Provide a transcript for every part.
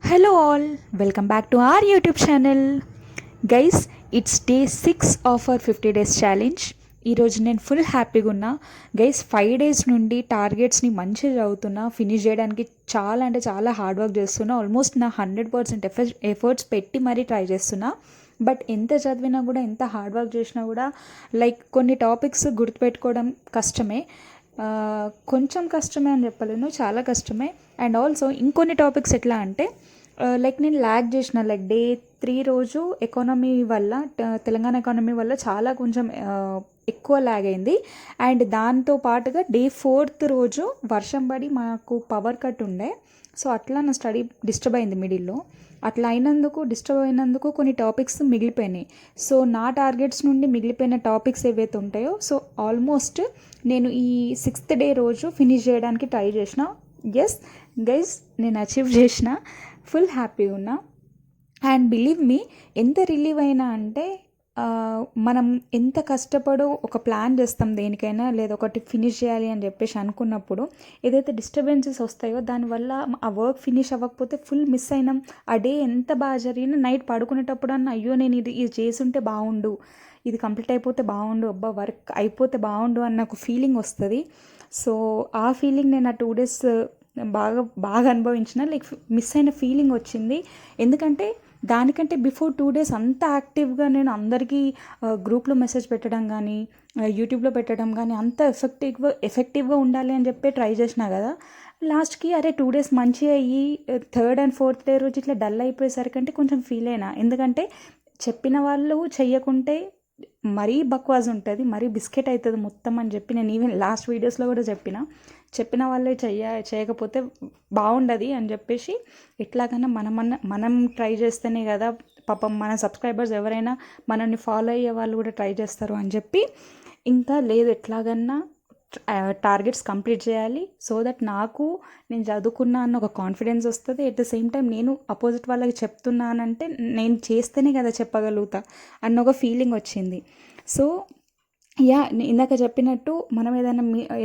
Hello all, welcome back to our YouTube channel. Guys, it's day 6 of our 50 days challenge. ఈరోజు నేను full హ్యాపీగా ఉన్నా guys. 5 days నుండి టార్గెట్స్ని మంచిగా చదువుతున్నా, ఫినిష్ చేయడానికి చాలా అంటే చాలా హార్డ్ వర్క్ చేస్తున్నా. ఆల్మోస్ట్ నా 100% ఎఫర్ట్స్ పెట్టి మరీ ట్రై చేస్తున్నా. బట్ ఎంత చదివినా కూడా, ఎంత హార్డ్ వర్క్ చేసినా కూడా కొన్ని టాపిక్స్ గుర్తుపెట్టుకోవడం కష్టమే. కొంచెం కష్టమే అని చెప్పలేను, చాలా కష్టమే. అండ్ ఆల్సో ఇంకొన్ని టాపిక్స్ ఎట్లా అంటే నేను ల్యాగ్ చేసిన డే 3 రోజు ఎకానమీ వల్ల, తెలంగాణ ఎకానమీ వల్ల చాలా కొంచెం ఎక్కువ ల్యాగ్ అయింది. అండ్ దాంతో పాటుగా డే 4th రోజు వర్షం పడి మాకు పవర్ కట్ ఉండే. సో అట్లా నా స్టడీ డిస్టర్బ్ అయింది మిడిల్లో. అట్లా డిస్టర్బ్ అయినందుకు కొన్ని టాపిక్స్ మిగిలిపోయినాయి. సో నా టార్గెట్స్ నుండి మిగిలిపోయిన టాపిక్స్ ఏవైతే ఉంటాయో, సో ఆల్మోస్ట్ నేను ఈ 6th డే రోజు ఫినిష్ చేయడానికి ట్రై చేసిన. ఎస్ గైస్, నేను అచీవ్ చేసిన. ఫుల్ హ్యాపీగా ఉన్నా. అండ్ బిలీవ్ మీ, ఎంత రిలీవ్ అయినా అంటే మనం ఎంత కష్టపడో ఒక ప్లాన్ చేస్తాం దేనికైనా, లేదా ఒకటి ఫినిష్ చేయాలి అని చెప్పేసి అనుకున్నప్పుడు ఏదైతే డిస్టర్బెన్సెస్ వస్తాయో దానివల్ల ఆ వర్క్ ఫినిష్ అవ్వకపోతే ఫుల్ మిస్ అయినాం. ఆ డే ఎంత బాగా జరిగినా నైట్ పడుకునేటప్పుడు అయ్యో నేను ఇది చేసుంటే బాగుండు, ఇది కంప్లీట్ అయిపోతే బాగుండు, అబ్బా వర్క్ అయిపోతే బాగుండు అన్న ఒక ఫీలింగ్ వస్తుంది. సో ఆ ఫీలింగ్ నేను ఆ 2 days బాగా బాగా అనుభవించిన. మిస్ అయిన ఫీలింగ్ వచ్చింది. ఎందుకంటే దానికంటే బిఫోర్ 2 days అంత యాక్టివ్గా నేను అందరికీ గ్రూప్లో మెసేజ్ పెట్టడం కానీ, యూట్యూబ్లో పెట్టడం కానీ అంత ఎఫెక్టివ్గా ఉండాలి అని చెప్పి ట్రై చేసినా కదా. లాస్ట్కి అరే 2 days మంచిగా అయ్యి 3rd and 4th డే రోజు ఇట్లా డల్ అయిపోయేసరికంటే కొంచెం ఫీల్ అయినా. ఎందుకంటే చెప్పిన వాళ్ళు చెయ్యకుంటే మరీ బక్వాజ్ ఉంటుంది, మరీ బిస్కెట్ అవుతుంది మొత్తం అని చెప్పి నేను ఈవెన్ లాస్ట్ వీడియోస్లో కూడా చెప్పిన వాళ్ళే చేయకపోతే బాగుండదు అని చెప్పేసి, ఎట్లాగైనా మనం ట్రై చేస్తేనే కదా పాపం మన సబ్స్క్రైబర్స్ ఎవరైనా మనల్ని ఫాలో అయ్యే వాళ్ళు కూడా ట్రై చేస్తారు అని చెప్పి, ఇంకా లేదు ఎట్లాగన్నా టార్గెట్స్ కంప్లీట్ చేయాలి. సో దట్ నేను చదువుకున్నా అన్న ఒక కాన్ఫిడెన్స్ వస్తుంది. ఎట్ ద సేమ్ టైం నేను అపోజిట్ వాళ్ళకి చెప్తున్నానంటే నేను చేస్తేనే కదా చెప్పగలుగుతా అన్న ఒక ఫీలింగ్ వచ్చింది. సో ఇందాక చెప్పినట్టు మనం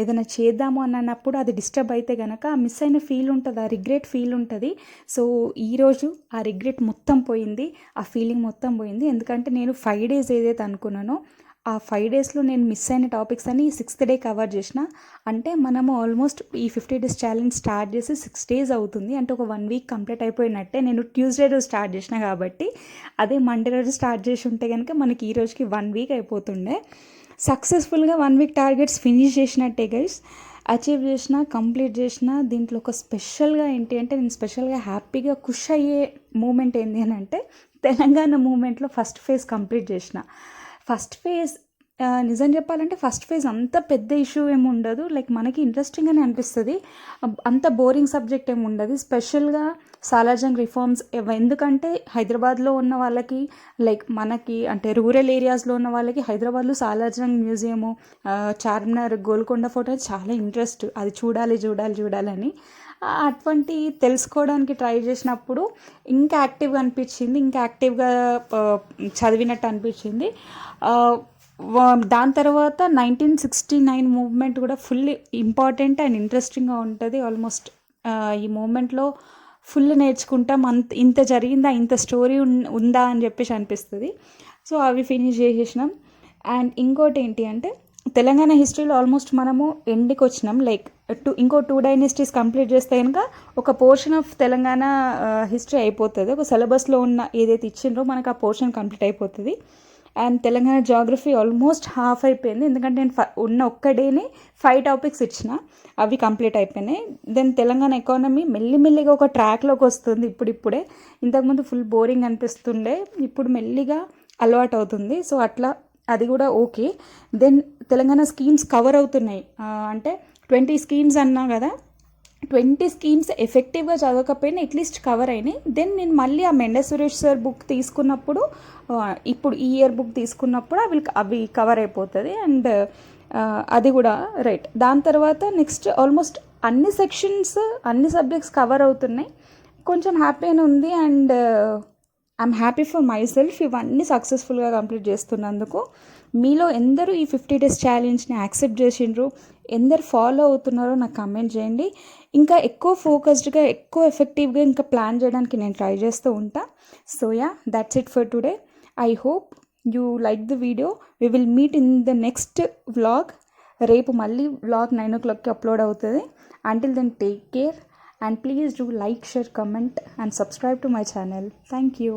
ఏదైనా చేద్దాము అన్నప్పుడు అది డిస్టర్బ్ అయితే కనుక మిస్ అయిన ఫీల్ ఉంటుంది, ఆ రిగ్రెట్ ఫీల్ ఉంటుంది. సో ఈరోజు ఆ రిగ్రెట్ మొత్తం పోయింది, ఆ ఫీలింగ్ మొత్తం పోయింది. ఎందుకంటే నేను 5 days ఏదైతే అనుకున్నానో ఆ 5 daysలో నేను మిస్ అయిన టాపిక్స్ అని 6th డే కవర్ చేసిన. అంటే మనము ఆల్మోస్ట్ ఈ 50 days ఛాలెంజ్ స్టార్ట్ చేసి 6 days అవుతుంది. అంటే ఒక 1 week కంప్లీట్ అయిపోయినట్టే. నేను ట్యూస్డే రోజు స్టార్ట్ చేసిన కాబట్టి, అదే మండే రోజు స్టార్ట్ చేసి ఉంటే కనుక మనకి ఈ రోజుకి 1 week అయిపోతుండే. సక్సెస్ఫుల్గా 1 week టార్గెట్స్ ఫినిష్ చేసినట్టే గైస్. అచీవ్ చేసిన, కంప్లీట్ చేసిన. దీంట్లో ఒక స్పెషల్గా ఏంటి అంటే, నేను స్పెషల్గా హ్యాపీగా ఖుష్ అయ్యే మూమెంట్ ఏంటి అని అంటే, తెలంగాణ మూమెంట్లో ఫస్ట్ ఫేజ్ కంప్లీట్ చేసిన. ఫస్ట్ ఫేజ్ నిజం చెప్పాలంటే ఫస్ట్ ఫేజ్ అంత పెద్ద ఇష్యూ ఏమి ఉండదు. మనకి ఇంట్రెస్టింగ్గానే అనిపిస్తుంది. అంత బోరింగ్ సబ్జెక్ట్ ఏమి ఉండదు. స్పెషల్గా సాలార్జంగ్ రిఫార్మ్స్, ఎందుకంటే హైదరాబాద్లో ఉన్న వాళ్ళకి మనకి అంటే రూరల్ ఏరియాస్లో ఉన్న వాళ్ళకి హైదరాబాద్లో సాలార్జంగ్ మ్యూజియము, చార్మినార్, గోల్కొండ ఫోటో చాలా ఇంట్రెస్ట్. అది చూడాలని అటువంటి తెలుసుకోవడానికి ట్రై చేసినప్పుడు ఇంకా యాక్టివ్గా అనిపించింది, ఇంకా యాక్టివ్గా చదివినట్టు అనిపించింది. దాని తర్వాత 1969 మూవ్మెంట్ కూడా ఫుల్ ఇంపార్టెంట్ అండ్ ఇంట్రెస్టింగ్గా ఉంటుంది. ఆల్మోస్ట్ ఈ మూమెంట్లో ఫుల్ నేర్చుకుంటాం. ఇంత జరిగిందా, ఇంత స్టోరీ ఉందా అని చెప్పేసి అనిపిస్తుంది. సో అవి ఫినిష్ చేసేసినాం. అండ్ ఇంకోటి ఏంటి అంటే, తెలంగాణ హిస్టరీలో ఆల్మోస్ట్ మనము ఎండ్కి వచ్చినాం. ఇంకో 2 dynasties కంప్లీట్ చేస్తే కనుక ఒక పోర్షన్ ఆఫ్ తెలంగాణ హిస్టరీ అయిపోతుంది. ఒక సిలబస్లో ఉన్న ఏదైతే ఇచ్చిండ్రో మనకు ఆ పోర్షన్ కంప్లీట్ అయిపోతుంది. And Telangana geography almost half అయిపోయింది. ఎందుకంటే నేను ఉన్న ఒక్క డేనే 5 topics ఇచ్చిన, అవి కంప్లీట్ అయిపోయినాయి. దెన్ తెలంగాణ ఎకానమీ మెల్లిమెల్లిగా ఒక ట్రాక్లోకి వస్తుంది ఇప్పుడిప్పుడే. ఇంతకుముందు ఫుల్ బోరింగ్ అనిపిస్తుండే, ఇప్పుడు మెల్లిగా అలవాటు అవుతుంది. సో అట్లా అది కూడా okay. Then Telangana schemes cover అవుతున్నాయి. అంటే 20 schemes అన్నా కదా, 20 schemes ఎఫెక్టివ్గా చదవకపోయినా అట్లీస్ట్ కవర్ అయినాయి. దెన్ నేను మళ్ళీ ఆ మెండే సురేష్ సార్ బుక్ తీసుకున్నప్పుడు, ఇప్పుడు ఈ ఇయర్ బుక్ తీసుకున్నప్పుడు అవి కవర్ అయిపోతుంది. అండ్ అది కూడా రైట్. దాని తర్వాత నెక్స్ట్ ఆల్మోస్ట్ అన్ని సెక్షన్స్, అన్ని సబ్జెక్ట్స్ కవర్ అవుతున్నాయి. కొంచెం హ్యాపీగా ఉంది. And I'm happy for my self ఇవన్నీ సక్సెస్ఫుల్గా కంప్లీట్ చేస్తున్నందుకు. మీలో ఎందరు ఈ 50 డేస్ ఛాలెంజ్ని యాక్సెప్ట్ చేసిండ్రు, ఎందరు ఫాలో అవుతున్నారో నాకు కమెంట్ చేయండి. ఇంకా ఎక్కువ ఫోకస్డ్గా, ఎక్కువ ఎఫెక్టివ్గా ఇంకా ప్లాన్ చేయడానికి నేను ట్రై చేస్తూ ఉంటా. So yeah, that's it for today. I hope you like the video. We will meet in the next vlog. రేపు మళ్ళీ వ్లాగ్ 9 o'clockకి అప్లోడ్ అవుతుంది. Until then take care and please do like, share, comment and subscribe to my channel. Thank you.